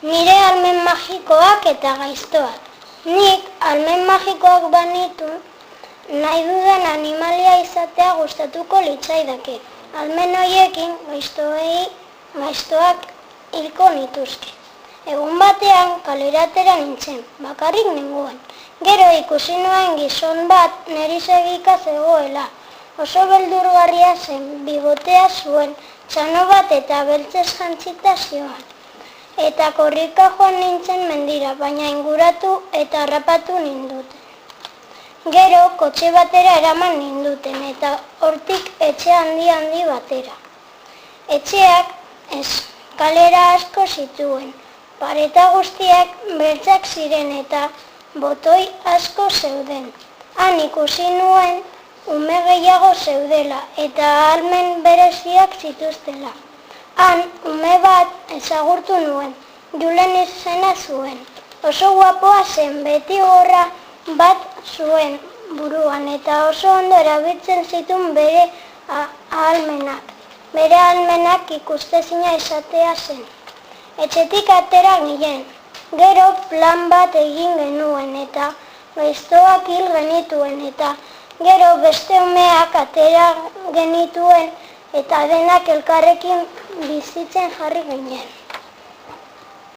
Nire almen magikoak eta gaiztoak. Nik almen magikoak banitu nahi dudan animalia izatea gustatuko litzaidake. Almen horiekin gaiztoak hilko nituzke. Egun batean kalera atera nintzen, bakarrik nengoen. Gero ikusi nuen gizon bat niri segika zegoela. Oso beldurgarria zen, bibotea zuen, txano bat eta beltzez jantzita zioan. Eta korrika joan nintzen mendira, baina inguratu eta harrapatu ninduten. Gero kotxe batera eraman ninduten eta hortik etxe handi batera. Etxeak eskalera asko zituen, pareta guztiak beltzak ziren eta botoi asko zeuden. Han ikusi nuen ume gehiago zeudela eta ahalmen bereziak zituztela. Han ume bat ezagurtu nuen, Julen izena zuen. Oso guapoa zen, beti gorra bat zuen buruan eta oso ondo erabiltzen zituen bere ahalmenak. Bere ahalmenak ikustezina izatea zen. Etxetik atera ginen. Gero plan bat egin genuen eta gaiztoak hil genituen eta gero beste umeak atera genituen eta denak elkarrekin bizitzen jarri ginen.